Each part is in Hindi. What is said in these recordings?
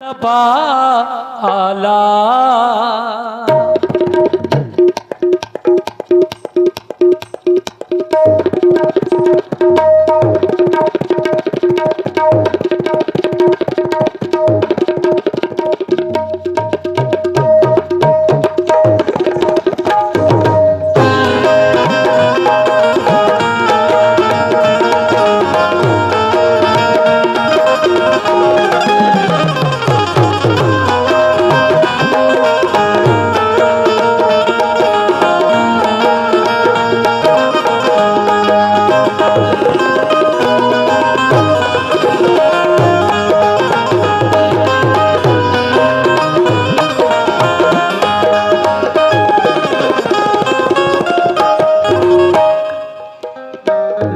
तबा आला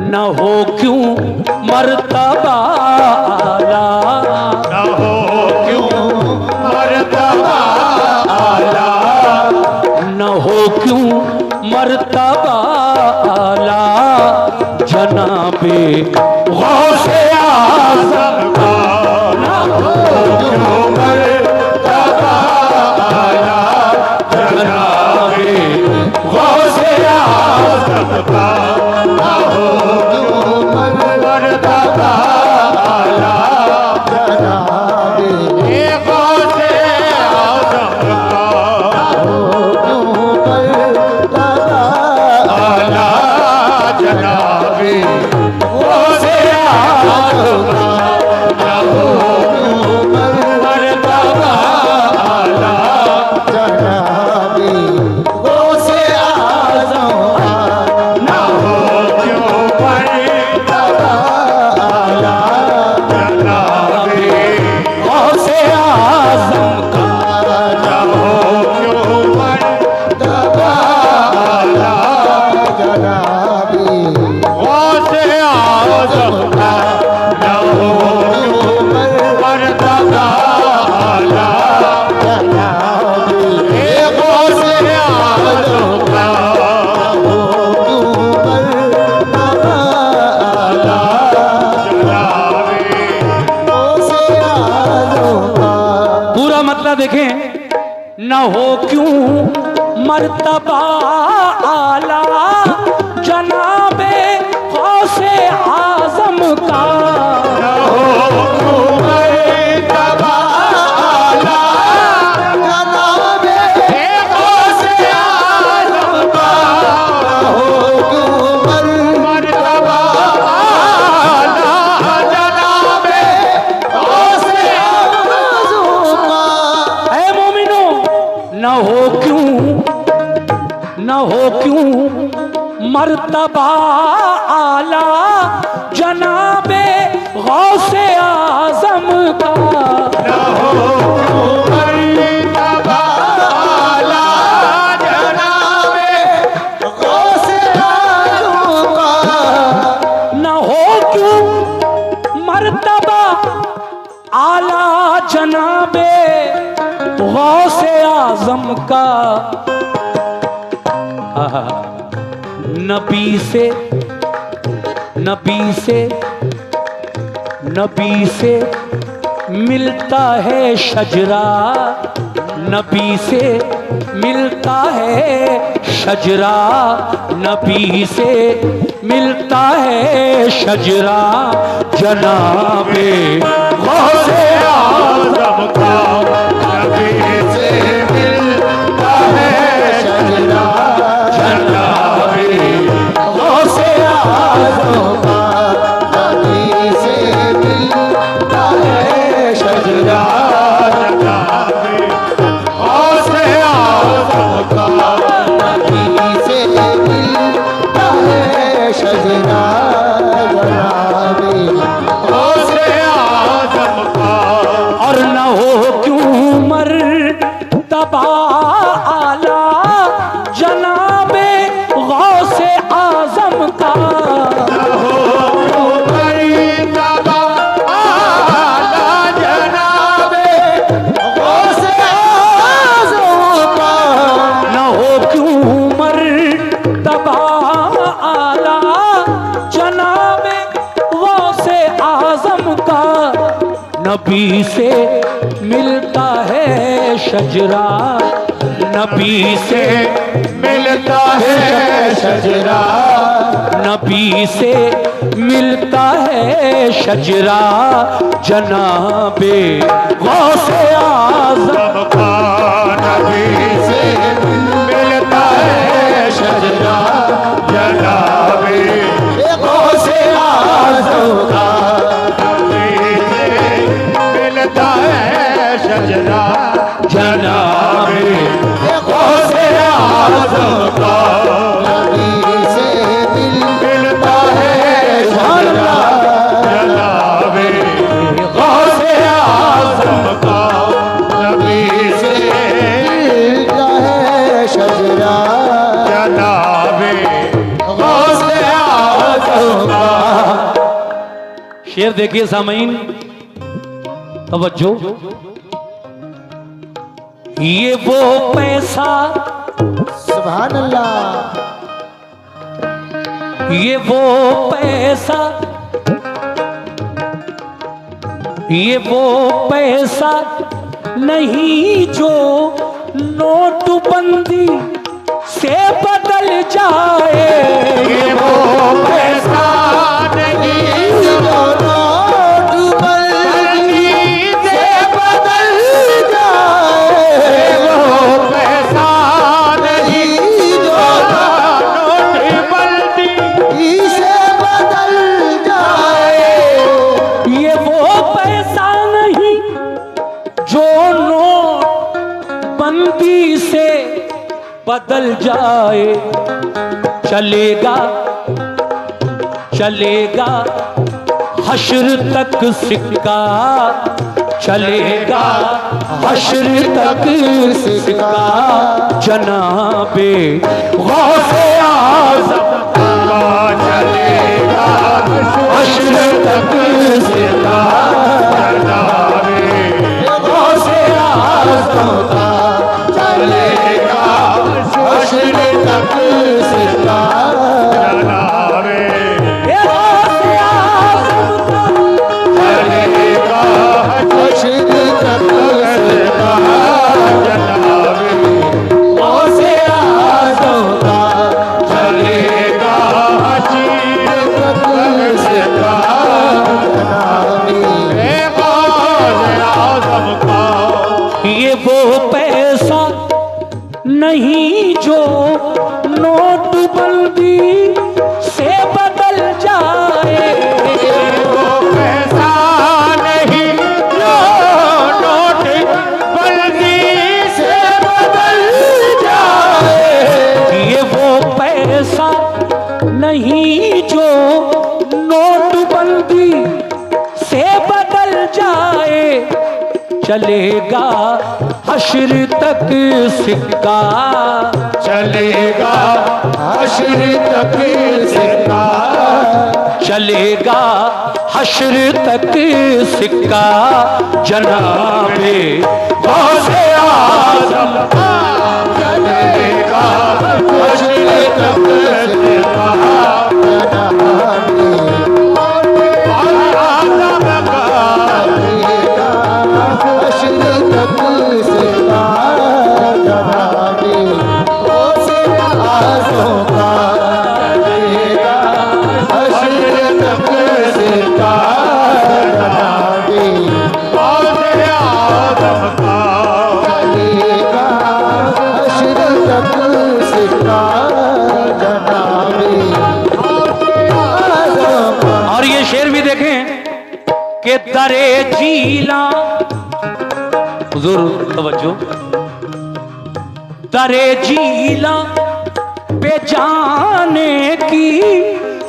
न हो क्यों मर्तबा आला, न हो क्यों मर्तबा आला, न हो क्यों मर्तबा आला, जनाबे गौसे आज़म का। न हो क्यों मर्तबा आला, जनाबे गौसे आज़म का। न हो क्यों मर्तबा आला, जनाबे गौसे आज़म का। आला जनाबे गौसे आज़म का। न हो क्यों मर्तबा आला, जनाबे गौसे आज़म का। न हो क्यों मर्तबा आला, जनाबे गौसे आज़म का। न हो क्यों मर्तबा आला, जनाबे गौसे आज़म का। न हो क्यों मर्तबा आला, जनाबे गौसे आज़म का। पूरा मतलब देखें, न हो क्यों मर्तबा आला, जनाबे गौसे आज़म का। न हो क्यों मर्तबा आला, जनाबे गौसे आज़म का। न हो क्यों मर्तबा आला, जनाबे गौसे आज़म का। ऐ मोमिनो, न हो क्यों मर्तबा आला, जनाबे गौसे आज़म का। न हो क्यों मर्तबा आला, जनाबे गौसे आज़म का। न हो क्यों मर्तबा आला, जनाबे गौसे आज़म का। नबी से मिलता है शजरा, नबी से मिलता है शजरा, नबी से मिलता है शजरा, जनाबे गौसे आज़म का। नबी से मिलता है शजरा, जनाबे गौसे आज़म का। नबी से मिलता है शजरा, जनाबे गौसे आज़म का। नबी से मिलता है शजरा, जनाबे गौसे आज़म का। और न हो क्यों मर्तबा आला, जनाबे गौसे आज़म का। न हो क्यों मर्तबा आला, जनाबे गौसे आज़म का। न हो क्यों मर्तबा आला, जनाबे गौसे आज़म का। नबी से मिलता है शजरा, नबी से मिलता है शजरा, नबी से मिलता है शजरा, जनाबे गौसे आज़म सबका नबी से मिलता है शजरा, जनाबे गौसे आज़म का नबी से मिलता है शजरा, जनाबे गौसे आज़म का नबी से मिलता है शजरा, जनाबे गौसे आज़म का नबी से मिलता है शजरा, जनाबे गौसे आज़म का। शेर देखिए सामीन, तवज्जो। ये वो पैसा, सुभान अल्लाह, ये वो पैसा, ये वो पैसा नहीं जो नोटबंदी से बदल जाए, ये वो पैसा नहीं जो नोटबंदी से बदल जाए, वो पैसा नहीं जो नोटबंदी से बदल जाए, ये वो पैसा नहीं जो नोटबंदी से बदल जाए, चलेगा चलेगा हश्र तक सिक्का, चलेगा हश्र तक सिक्का, जनाबे गौसे आज़म का चलेगा हश्र तक सिक्का, जनाबे गौसे आज़म का चलेगा हश्र तक सिक्का, जनाबे गौसे आज़म का चलेगा हश्र तक सिक्का, जनाबे गौसे आज़म का चलेगा हश्र तक सिक्का, जनाबे गौसे आज़म का। ये वो पैसा नहीं जो नोटबंदी से बदल जाए, वो पैसा नहीं जो नोटबंदी से बदल जाए, ये वो पैसा नहीं जो नोटबंदी से बदल जाए, चलेगा हश्र तक सिक्का, चलेगा हश्र तक सिक्का, चलेगा हश्र तक सिक्का, जनाबे गौसे आज़म का चलेगा हश्र तक सिक्का, और ये शेर भी देखें कि दरे जीला, हुजूर तवज्जो, दरे जीला पे जाने की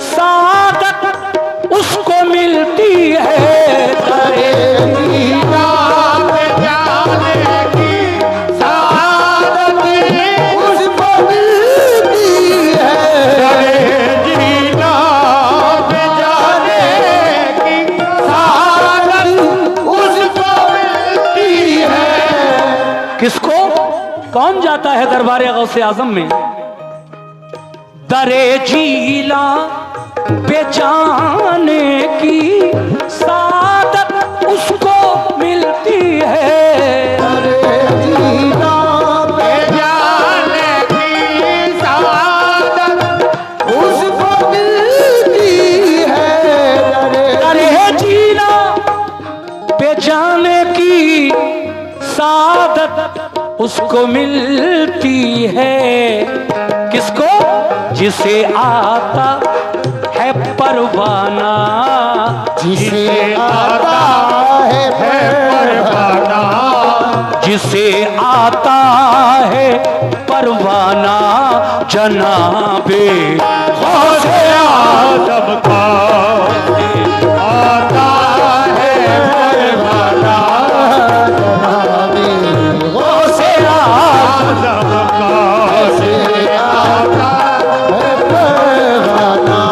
सादत उसको मिलती है, दरे जीला पे जाने की सादत उसको मिलती है, दरे जीला पे जाने की सादत उसको मिलती है। किसको, कौन जाता है दरबार गौसे आजम में? दरे जीला पे जाने की सादत उसको मिलती है। अरे जीना पे जाने की सादत उसको मिलती है। अरे जीना पे जाने की सादत उसको मिलती है। किसको? जिसे आता है परवाना, जिसे आता है परवाना, जिसे आता है परवाना, जनाबे गौसे आज़म का आता है परवाना, जनाबे गौसे आज़म का से आता है परवाना,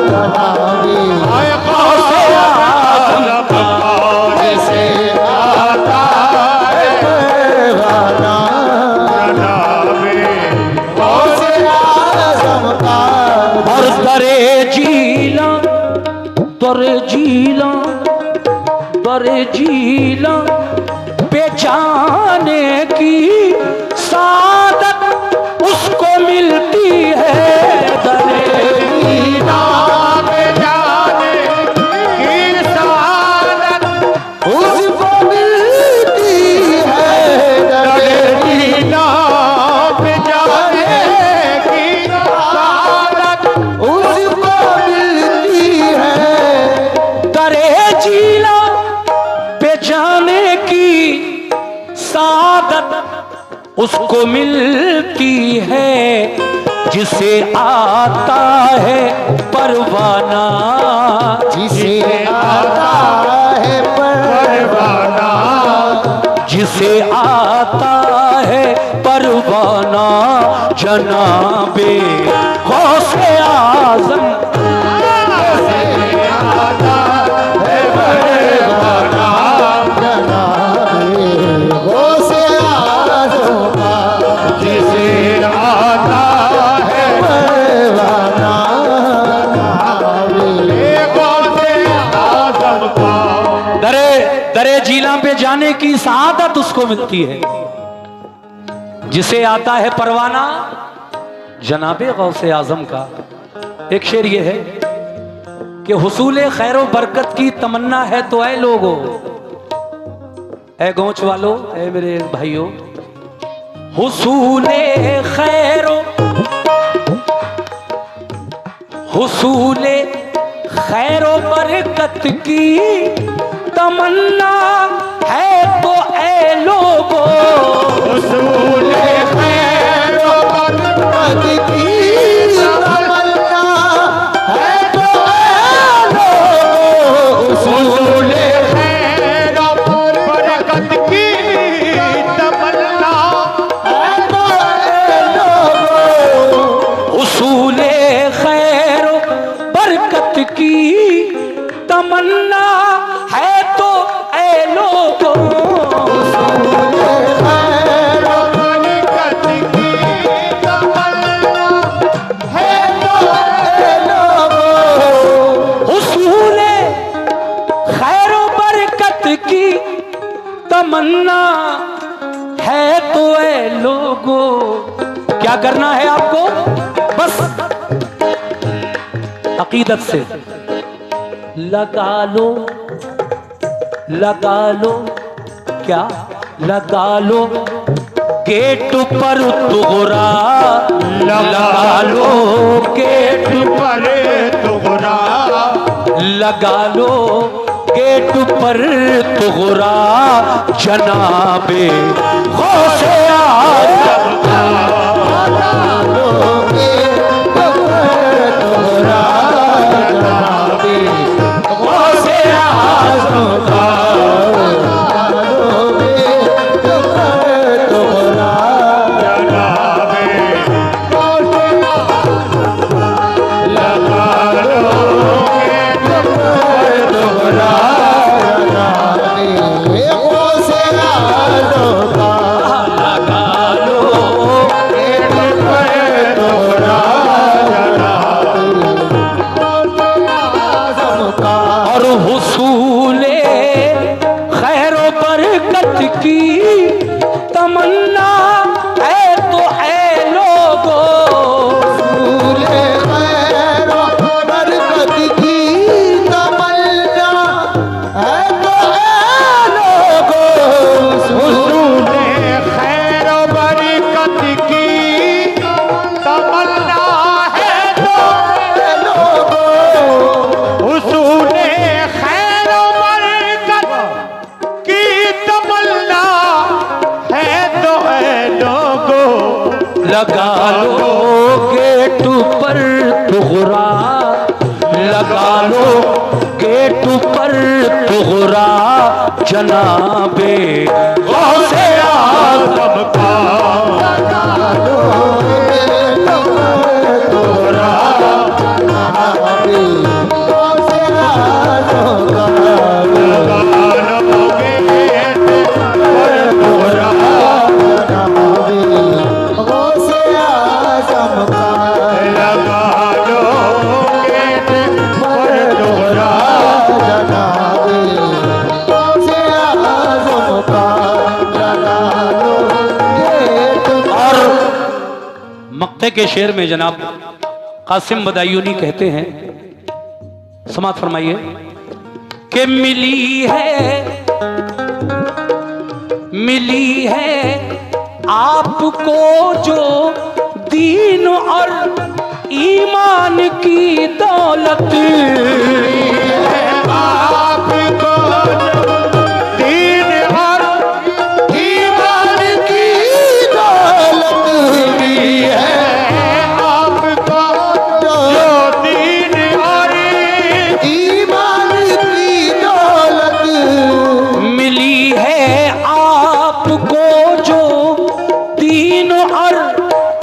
जनाबे गौसे आज़म का से आता है परवाना, जनाबे गौसे आज़म का। और दरे जीला, दरे जीला, दरे जीला पे जाने की सादत उसको मिलती है। दरे जीना पे जाने की सादत उसको मिलती है। दरे जीना पे जाने की सादत उसको मिलती है। दरे जीला पे जाने की सादत उसको मिलती है। जिसे आता है परवाना, जिसे आता है परवाना, जिसे आता है परवाना, जनाबे गौसे आज़म आता है परवाना, जनाबे गौसे आज़म का। जिसे आता है परवाना, जनाबे गौसे आज़म का। दरे दरे जीला पे जाने की सादत उसको मिलती है। जिसे आता है परवाना, जनाबे गौसे आज़म का। एक शेर ये है कि हुसूले खैरो बरकत की तमन्ना है तो ऐ लोगो, ऐ गौच वालों, ऐ मेरे भाइयों, हुसूले खैरो, हुसूले खैरो बरकत की तमन्ना है तो ऐ लोगो, हुसूले खैरो बरकत की तमन्ना है तो ऐ लोगो। हुसूले खैरो बरकत की तमन्ना है तो ऐ लोगो। उसूले खैर बरकत की तमन्ना है तो ऐ लोगो, हुसूले खैरो बरकत की तमन्ना है तो ऐ लोगो। उसूले खैर बरकत की तमन्ना है तो ऐ लोगो। क्या करना है आपको? बस अकीदत से लगा लो, लगा लो, क्या लगा लो गेट पर तुगरा, लगा लो गेट पर तुगरा, लगा लो गेट पर तुगरा, जनाबे गौसे आज़म का। गौसे आज़म का। और हुसूले की तमन्ना है तो है लोगों। उसूले खैर बरकत की तमन्ना है तो है लोगों। उसूले खैर बरकत की तमन्ना है तो है लोगों। उसूले खैर बरकत की तमन्ना है तो है लोगों। लगा लो गेट पर तुगरा, लगा लो गेट पर तुगरा, जनाबे गौसे आज़म का। मक्ते के शेर में जनाब कासिम बदायूनी कहते हैं, समात फरमाइए कि मिली है आपको जो दीन और ईमान की दौलत। आपको दीन और ईमान की दौलत मिली है। आपको जो दीन और ईमान की दौलत मिली है आपको जो दीन और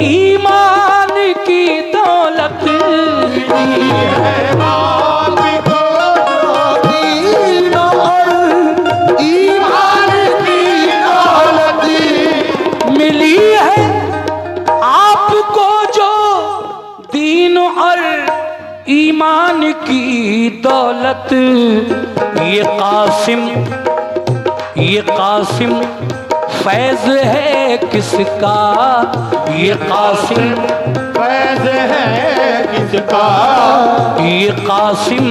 ईमान की दौलत। मिली है। आपको जो दीन और ईमान की दौलत मिली है आपको जो दीन और ईमान की दौलत। ये कासिम फैज है किसका, ये कासिम फैज है किसका। ये कासिम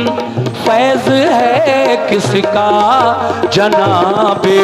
फैज है किसका, जनाबे